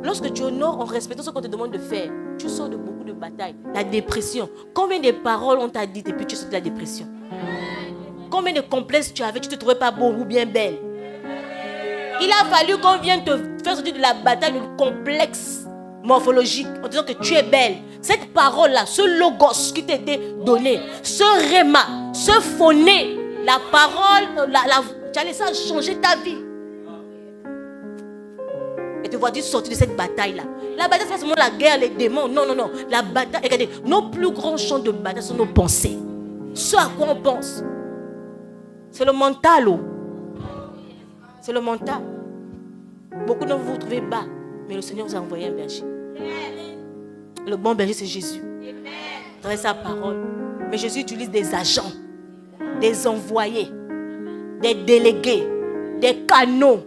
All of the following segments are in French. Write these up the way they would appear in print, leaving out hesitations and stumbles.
lorsque tu honores en respectant ce qu'on te demande de faire, tu sors de beaucoup de batailles. La dépression. Combien de paroles on t'a dit et puis tu sors de la dépression? Combien de complexes tu avais, tu ne te trouvais pas beau ou bien belle? Il a fallu qu'on vienne te faire sortir de la bataille du complexe morphologique en disant que tu es belle. Cette parole-là, ce logos qui t'a été donné, ce réma, ce phoné, la parole, tu as laissé changer ta vie. Et te vois-tu sortir de cette bataille-là. La bataille, c'est pas seulement la guerre, les démons. Non, non, non. La bataille, regardez, nos plus grands champs de bataille sont nos pensées. Ce à quoi on pense. C'est le mental. Oh. C'est le mental. Beaucoup d'entre vous vous trouvez bas, mais le Seigneur vous a envoyé un berger. Le bon berger, c'est Jésus. Dans sa parole. Mais Jésus utilise des agents, des envoyés, des délégués, des canaux.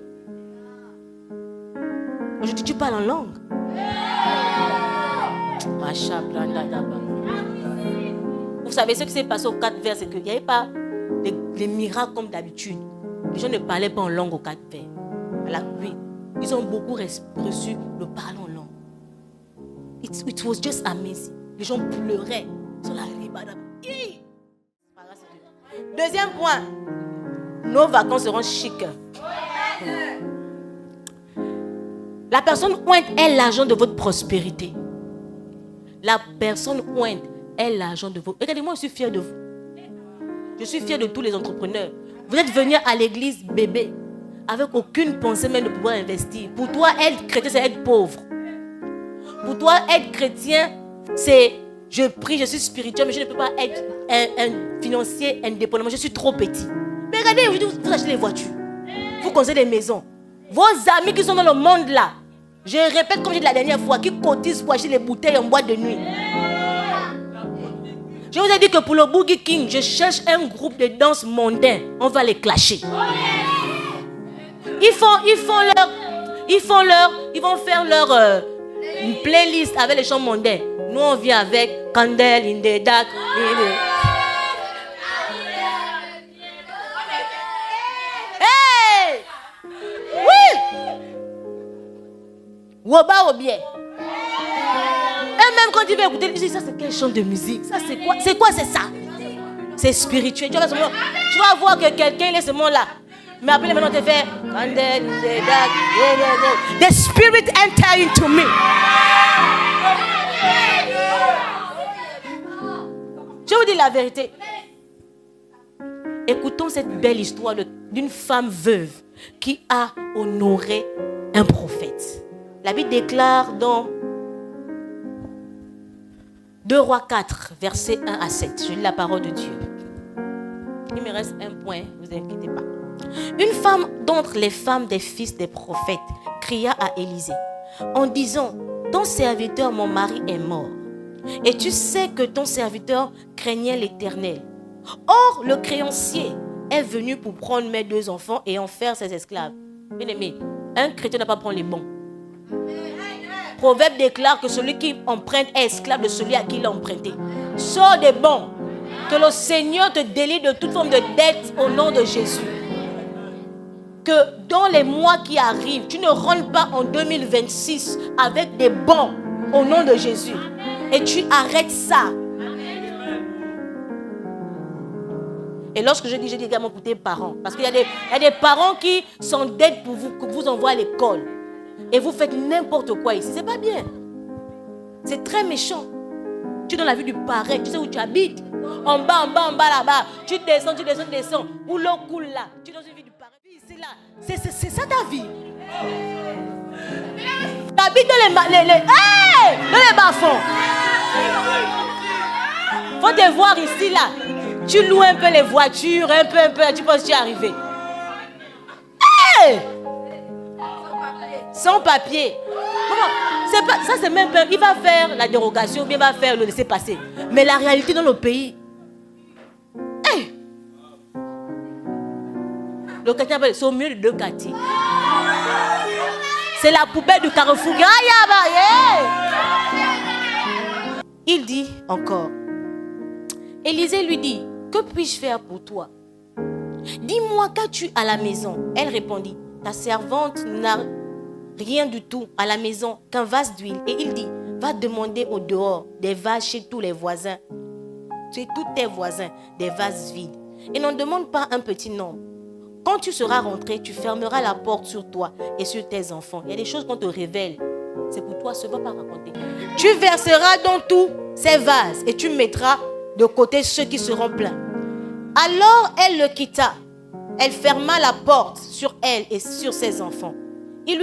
Aujourd'hui, tu parles en langue. Vous savez ce qui s'est passé aux 4 vers, c'est qu'il n'y avait pas les miracles comme d'habitude. Les gens ne parlaient pas en langue aux 4 vers. Oui, ils ont beaucoup reçu le parler en langue. It was just amazing. Les gens pleuraient sur la ribada. Deuxième point, nos vacances seront chics. La personne ointe est l'agent de votre prospérité. La personne ointe est l'agent de votre... Regardez-moi, je suis fier de vous. Je suis fier de tous les entrepreneurs. Vous êtes venus à l'église bébé avec aucune pensée même de pouvoir investir. Pour toi, être chrétien, c'est être pauvre. Pour toi, être chrétien, c'est je prie, je suis spirituel, mais je ne peux pas être un financier indépendant. Je suis trop petit. Mais regardez, vous achetez des voitures. Vous construisez des maisons. Vos amis qui sont dans le monde là, je répète comme j'ai dit la dernière fois, qui cotisent pour acheter les bouteilles en boîte de nuit. Je vous ai dit que pour le Boogie King, je cherche un groupe de danse mondain. On va les clasher. Ils vont faire leur une playlist avec les chants mondains. Nous on vient avec Candle in the Dark. Hey! Oui! Woba Obie. Et même quand tu vas écouter, tu dis ça c'est quel chant de musique? Ça c'est quoi? C'est quoi c'est ça? C'est spirituel. Tu vas voir que quelqu'un il est seulement là. Mais après maintenant tu fais Candle in the Dark. The spirit enter into me. Je vous dis la vérité. Écoutons cette belle histoire d'une femme veuve qui a honoré un prophète. La Bible déclare dans 2 Rois 4, versets 1 à 7. Je lis la parole de Dieu. Il me reste un point, ne vous inquiétez pas. Une femme d'entre les femmes des fils des prophètes cria à Élisée en disant: ton serviteur, mon mari, est mort. Et tu sais que ton serviteur craignait l'Éternel. Or, le créancier est venu pour prendre mes 2 enfants et en faire ses esclaves. Bien aimé, un chrétien n'a pas prendre les bons. Proverbe déclare que celui qui emprunte est esclave de celui à qui il a emprunté. Sors des bons. Que le Seigneur te délie de toute forme de dette au nom de Jésus. Que dans les mois qui arrivent, tu ne rentres pas en 2026 avec des bons au nom de Jésus. Et tu arrêtes ça. Et lorsque je dis également pour tes parents, parce qu'il y a des parents qui s'endettent pour vous, que vous envoient à l'école. Et vous faites n'importe quoi ici. C'est pas bien. C'est très méchant. Tu es dans la vie du pareil. Tu sais où tu habites. En bas, là-bas. Tu descends. Où l'eau coule là. Tu es dans une vie du pareil. C'est là. C'est ça ta vie. Tu habites dans les bas-fonds. Faut te voir ici là. Tu loues un peu les voitures, un peu. Tu penses que tu es arrivé. Hey! Sans papier. Ça c'est même pas. Il va faire la dérogation, ou bien il va faire le laisser passer. Mais la réalité dans le pays. Hey! Le quartier, c'est au milieu de 2 quartiers. C'est la poubelle du carrefour. Il dit encore. Élisée lui dit: que puis-je faire pour toi? Dis-moi, qu'as-tu à la maison? Elle répondit: ta servante rien du tout à la maison qu'un vase d'huile. Et il dit, va demander au dehors des vases chez tous les voisins. Chez tous tes voisins, des vases vides. Et n'en demande pas un petit nombre. Quand tu seras rentré, tu fermeras la porte sur toi et sur tes enfants. Il y a des choses qu'on te révèle. C'est pour toi, ce ne va pas raconter. Tu verseras dans tous ces vases et tu mettras de côté ceux qui seront pleins. Alors elle le quitta. Elle ferma la porte sur elle et sur ses enfants. Il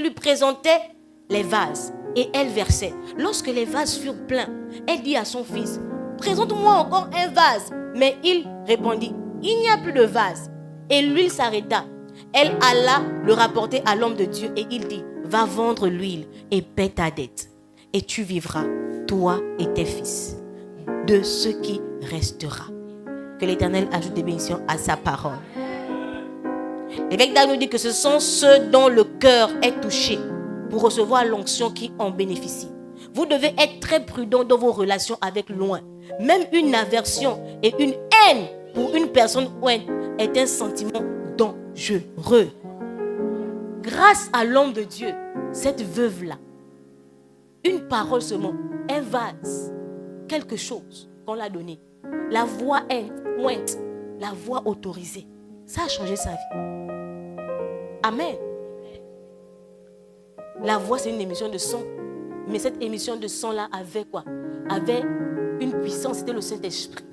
lui présentait les vases et elle versait. Lorsque les vases furent pleins, elle dit à son fils, présente-moi encore un vase. Mais il répondit, il n'y a plus de vase. Et l'huile s'arrêta. Elle alla le rapporter à l'homme de Dieu et il dit, va vendre l'huile et paie ta dette. Et tu vivras, toi et tes fils, de ce qui restera. Que l'Éternel ajoute des bénédictions à sa parole. L'évêque d'Agde nous dit que ce sont ceux dont le cœur est touché pour recevoir l'onction qui en bénéficie. Vous devez être très prudent dans vos relations avec loin. Même une aversion et une haine pour une personne ointe est un sentiment dangereux. Grâce à l'homme de Dieu, cette veuve-là, une parole seulement, un vase, quelque chose qu'on l'a donné, la voix ointe, la voix autorisée, ça a changé sa vie. Amen. La voix, c'est une émission de son. Mais cette émission de son-là avait quoi? Avait une puissance, c'était le Saint-Esprit.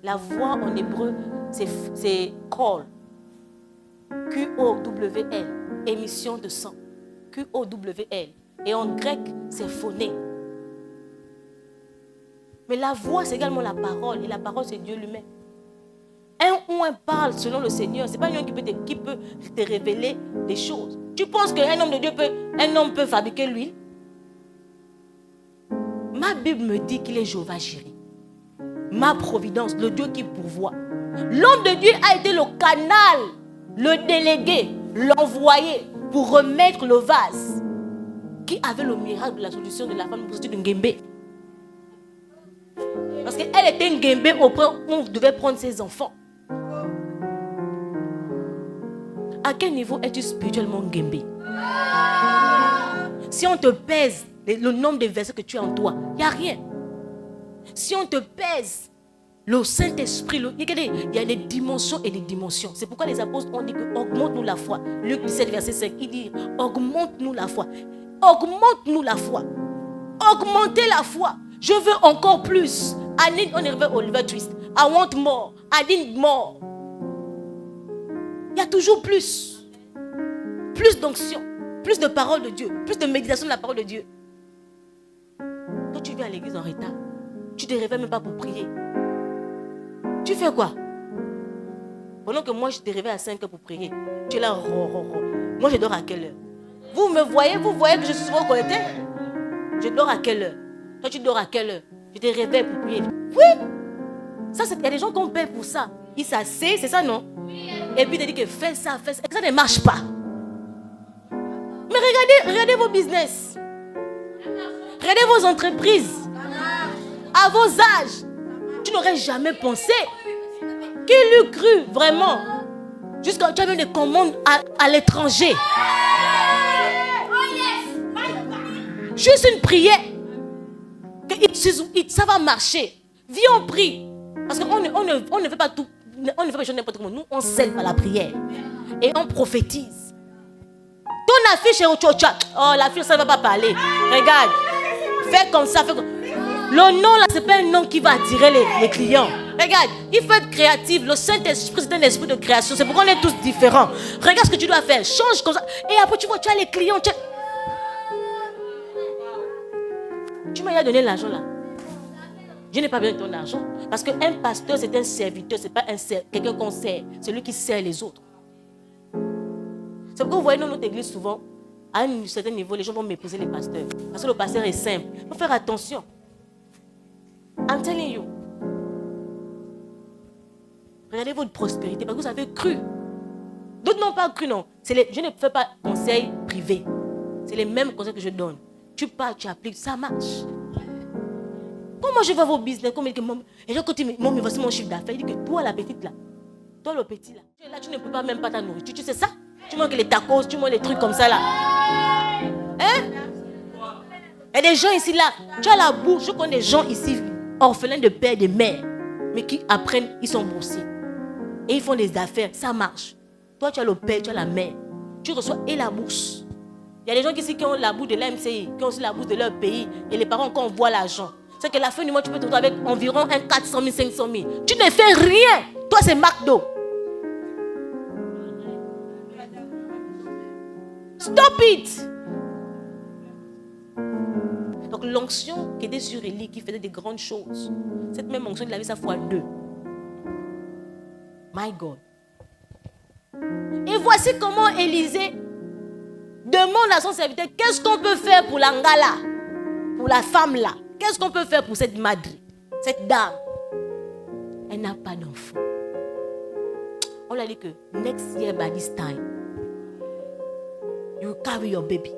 La voix en hébreu, c'est call. Q-O-W-L. Émission de sang. Q-O-W-L. Et en grec, c'est phoné. Mais la voix, c'est également la parole. Et la parole, c'est Dieu lui-même. Un ou un parle selon le Seigneur. Ce n'est pas un homme qui peut te révéler des choses. Tu penses qu'un homme de Dieu peut fabriquer l'huile? Ma Bible me dit qu'il est Jéhovah Jireh. Ma providence, le Dieu qui pourvoit. L'homme de Dieu a été le canal, le délégué, l'envoyé pour remettre le vase qui avait le miracle de la solution de la femme prostituée de Nguembe. Parce qu'elle était Nguembe au point où on devait prendre ses enfants. À quel niveau es-tu spirituellement Nguembe? Si on te pèse le nombre de versets que tu as en toi, il n'y a rien. Si on te pèse le Saint-Esprit, il y a des dimensions et des dimensions. C'est pourquoi les apôtres ont dit que augmente-nous la foi. Luc 17, verset 5, il dit augmente-nous la foi. Augmente-nous la foi. Augmentez la foi. Je veux encore plus. I need, on est arrivé au Oliver Twist. I want more. I need more. Il y a toujours plus. Plus d'onction. Plus de parole de Dieu. Plus de méditation de la parole de Dieu. Quand tu viens à l'église en retard, tu ne te réveilles même pas pour prier. Tu fais quoi? Pendant que moi je te réveille à 5 heures pour prier, tu es là, Moi je dors à quelle heure? Vous me voyez, vous voyez que je suis souvent connecté? Je dors à quelle heure? Toi tu dors à quelle heure? Je te réveille pour prier. Oui! Ça, il y a des gens qu'on paie pour ça. Ils s'asseyent, c'est ça non? Et puis ils te disent que fais ça. Et ça ne marche pas. Mais regardez vos business. Regardez vos entreprises. À vos âges. Tu n'aurais jamais pensé. Qui l'eût cru vraiment? Jusqu'à tu as même des commandes à l'étranger. Juste une prière. Ça va marcher. Viens, on prie. Parce qu'on ne fait pas tout. On ne fait pas les choses n'importe comment. Nous, on scelle par la prière. Et on prophétise. Ton affiche est au tchocha. Oh, l'affiche, ça ne va pas parler. Regarde. Fais comme ça. Le nom là, ce n'est pas un nom qui va attirer les clients. Regarde, il faut être créatif. Le Saint-Esprit, c'est un esprit de création. C'est pourquoi on est tous différents. Regarde ce que tu dois faire. Change comme ça. Et après, tu vois, tu as les clients. Tu m'as donné l'argent là. Je n'ai pas besoin de ton argent. Parce qu'un pasteur, c'est un serviteur. Ce n'est pas quelqu'un qu'on sert. C'est lui qui sert les autres. C'est pourquoi vous voyez dans notre église souvent, à un certain niveau, les gens vont mépriser les pasteurs. Parce que le pasteur est simple. Il faut faire attention. I'm telling you. Regardez votre prospérité parce que vous avez cru. D'autres n'ont pas cru, non. Je ne fais pas conseil privé. C'est les mêmes conseils que je donne. Tu parles, tu appliques, ça marche. Comment je vais vos business? Et je continue, voici mon chiffre d'affaires. Il dit que toi, la petite là, toi, le petit là, tu ne peux pas même pas ta nourriture. Tu sais ça? Tu manges les tacos, tu manges les trucs comme ça là. Hein? Il y a des gens ici là. Tu as la bouche. Je connais des gens ici, orphelins de père et de mère, mais qui apprennent, ils sont boursiers. Et ils font des affaires, ça marche. Toi, tu as le père, tu as la mère. Tu reçois et la bourse. Il y a des gens ici qui ont la bourse de l'AMCI, qui ont aussi la bourse de leur pays. Et les parents, quand on voit l'argent, c'est qu'à la fin du mois, tu peux te retrouver avec environ 400 000, 500 000. Tu ne fais rien. Toi, c'est McDo. Stop it. Donc l'onction qui était sur Élie, qui faisait des grandes choses, cette même onction, il avait sa fois 2. My God. Et voici comment Élisée demande à son serviteur, qu'est-ce qu'on peut faire pour la ngala, pour la femme là? Qu'est-ce qu'on peut faire pour cette madre, cette dame? Elle n'a pas d'enfant. On l'a dit que next year by this time, you carry your baby.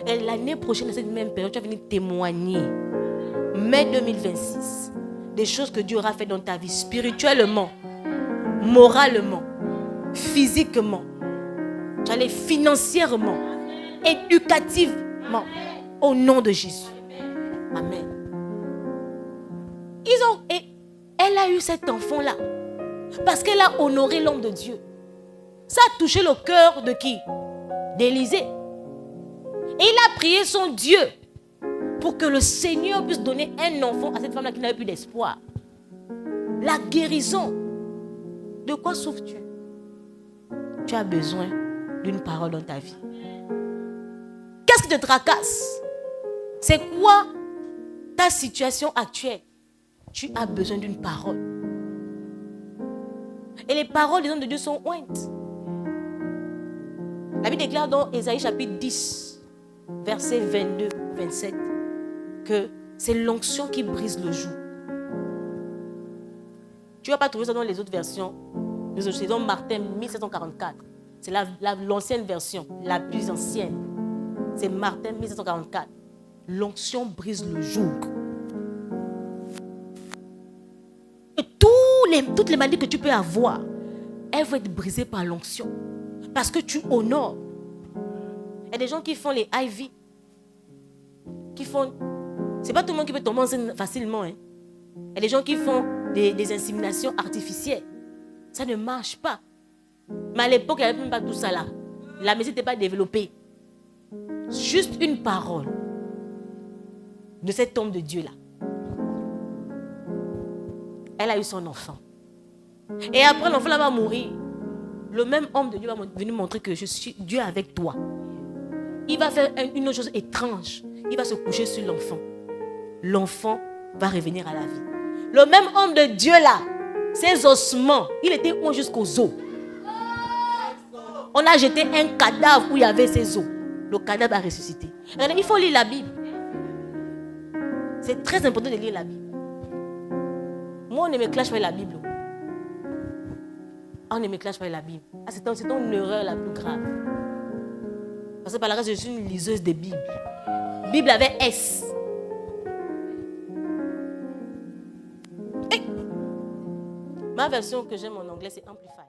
Et l'année prochaine, à cette même période, tu vas venir témoigner, mai 2026, des choses que Dieu aura fait dans ta vie, spirituellement, moralement, physiquement, financièrement, éducativement, au nom de Jésus. Amen. Et elle a eu cet enfant-là parce qu'elle a honoré l'homme de Dieu. Ça a touché le cœur de qui? D'Élisée. Et il a prié son Dieu pour que le Seigneur puisse donner un enfant à cette femme-là qui n'avait plus d'espoir. La guérison. De quoi souffres-tu? Tu as besoin d'une parole dans ta vie. Qu'est-ce qui te tracasse? C'est quoi ta situation actuelle? Tu as besoin d'une parole. Et les paroles des hommes de Dieu sont ointes. La Bible déclare dans Ésaïe chapitre 10, versets 22-27, que c'est l'onction qui brise le joug. Tu ne vas pas trouver ça dans les autres versions. C'est dans Martin 1744. C'est l'ancienne version, la plus ancienne. C'est Martin 1744. L'onction brise le joug. Et toutes les maladies que tu peux avoir, elles vont être brisées par l'onction. Parce que tu honores. Il y a des gens qui font les IV. C'est pas tout le monde qui peut tomber enceinte facilement. Hein. Il y a des gens qui font des inséminations artificielles. Ça ne marche pas. Mais à l'époque, il n'y avait même pas tout ça là. La médecine n'était pas développée. Juste une parole de cet homme de Dieu là. Elle a eu son enfant. Et après, l'enfant là va mourir. Le même homme de Dieu va venir montrer que je suis Dieu avec toi. Il va faire une autre chose étrange. Il va se coucher sur l'enfant. L'enfant va revenir à la vie. Le même homme de Dieu là, ses ossements, il était oint jusqu'aux os. On a jeté un cadavre où il y avait ses os. Le cadavre a ressuscité. Il faut lire la Bible. C'est très important de lire la Bible. Moi, on ne me clash pas la Bible. On ne me clash pas la Bible. C'est une erreur la plus grave. Parce que par la grâce, je suis une liseuse de Bible. Bible avec S. Ma version que j'aime en anglais, c'est Amplified.